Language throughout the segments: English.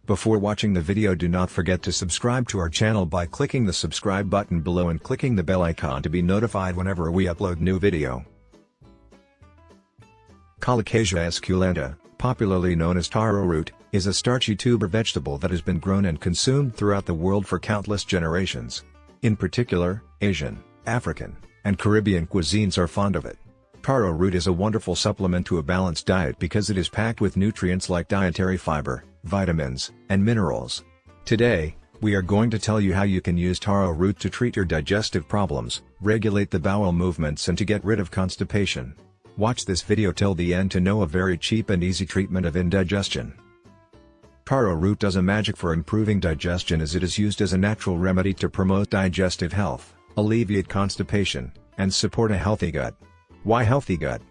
Before watching the video, do not forget to subscribe to our channel by clicking the subscribe button below and clicking the bell icon to be notified whenever we upload new video. Colocasia esculenta, popularly known as taro root, is a starchy tuber vegetable that has been grown and consumed throughout the world for countless generations. In particular, Asian, African, and Caribbean cuisines are fond of it. Taro root is a wonderful supplement to a balanced diet because it is packed with nutrients like dietary fiber, vitamins, and minerals. Today, we are going to tell you how you can use taro root to treat your digestive problems, regulate the bowel movements, and to get rid of constipation. Watch this video till the end to know a very cheap and easy treatment of indigestion. Taro root does a magic for improving digestion as it is used as a natural remedy to promote digestive health, alleviate constipation, and support a healthy gut. Why healthy gut?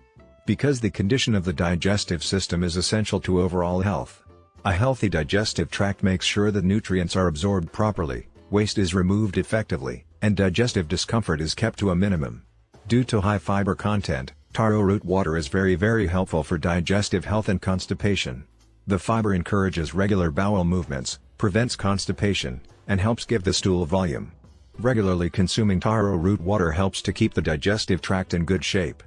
Because the condition of the digestive system is essential to overall health. A healthy digestive tract makes sure that nutrients are absorbed properly, waste is removed effectively, and digestive discomfort is kept to a minimum. Due to high fiber content, taro root water is very helpful for digestive health and constipation. The fiber encourages regular bowel movements, prevents constipation, and helps give the stool volume. Regularly consuming taro root water helps to keep the digestive tract in good shape.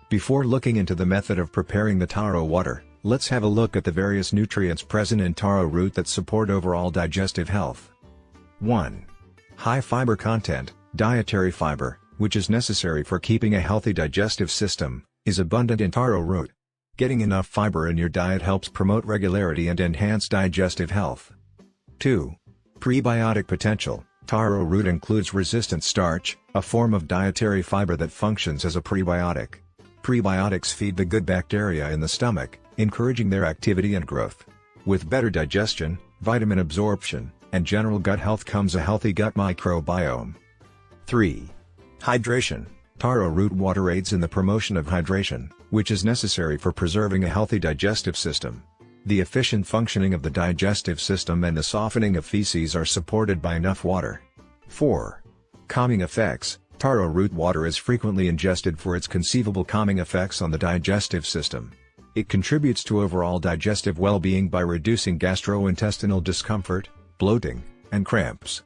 Before looking into the method of preparing the taro water, let's have a look at the various nutrients present in taro root that support overall digestive health. 1. High fiber content. Dietary fiber, which is necessary for keeping a healthy digestive system, is abundant in taro root. Getting enough fiber in your diet helps promote regularity and enhance digestive health. 2. Prebiotic potential. Taro root includes resistant starch, a form of dietary fiber that functions as a prebiotic. Prebiotics feed the good bacteria in the stomach, encouraging their activity and growth. With better digestion, vitamin absorption, and general gut health comes a healthy gut microbiome. 3. Hydration. Taro root water aids in the promotion of hydration, which is necessary for preserving a healthy digestive system. The efficient functioning of the digestive system and the softening of feces are supported by enough water. 4. Calming effects. Taro root water is frequently ingested for its conceivable calming effects on the digestive system. It contributes to overall digestive well-being by reducing gastrointestinal discomfort, bloating, and cramps.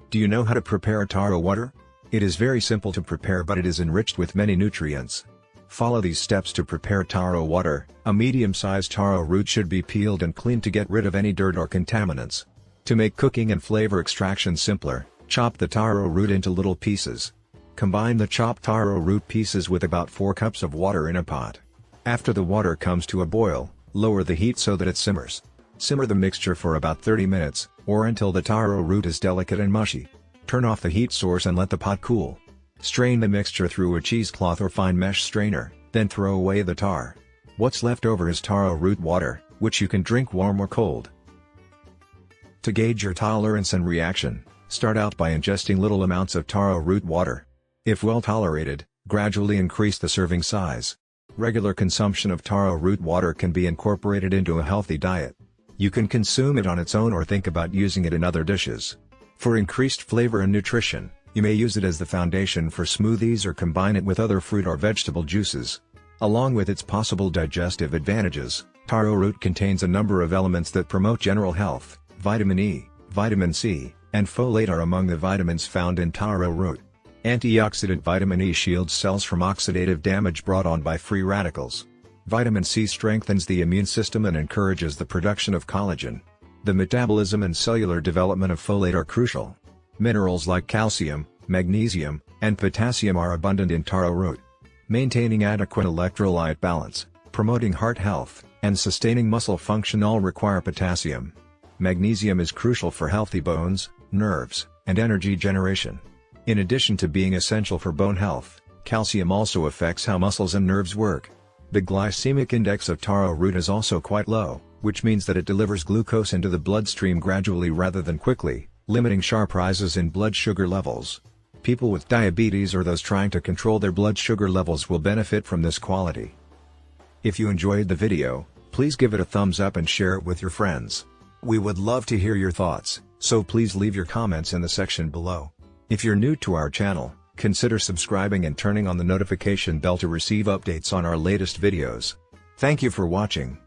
Do you know how to prepare taro water? It is very simple to prepare, but it is enriched with many nutrients. Follow these steps to prepare taro water. A medium-sized taro root should be peeled and cleaned to get rid of any dirt or contaminants. To make cooking and flavor extraction simpler, chop the taro root into little pieces. Combine the chopped taro root pieces with about 4 cups of water in a pot. After the water comes to a boil, lower the heat so that it simmers. Simmer the mixture for about 30 minutes, or until the taro root is delicate and mushy. Turn off the heat source and let the pot cool. Strain the mixture through a cheesecloth or fine mesh strainer, then throw away the tar. What's left over is taro root water, which you can drink warm or cold. To gauge your tolerance and reaction, start out by ingesting little amounts of taro root water. If well tolerated, gradually increase the serving size. Regular consumption of taro root water can be incorporated into a healthy diet. You can consume it on its own or think about using it in other dishes. For increased flavor and nutrition, you may use it as the foundation for smoothies or combine it with other fruit or vegetable juices. Along with its possible digestive advantages, taro root contains a number of elements that promote general health. Vitamin E, vitamin C, and folate are among the vitamins found in taro root. Antioxidant vitamin E shields cells from oxidative damage brought on by free radicals. Vitamin C strengthens the immune system and encourages the production of collagen. The metabolism and cellular development of folate are crucial. Minerals like calcium, magnesium, and potassium are abundant in taro root. Maintaining adequate electrolyte balance, promoting heart health, and sustaining muscle function all require potassium. Magnesium is crucial for healthy bones, nerves, and energy generation. In addition to being essential for bone health, calcium also affects how muscles and nerves work. The glycemic index of taro root is also quite low, which means that it delivers glucose into the bloodstream gradually rather than quickly, limiting sharp rises in blood sugar levels. People with diabetes or those trying to control their blood sugar levels will benefit from this quality. If you enjoyed the video, please give it a thumbs up and share it with your friends. We would love to hear your thoughts, so please leave your comments in the section below. If you're new to our channel, consider subscribing and turning on the notification bell to receive updates on our latest videos. Thank you for watching.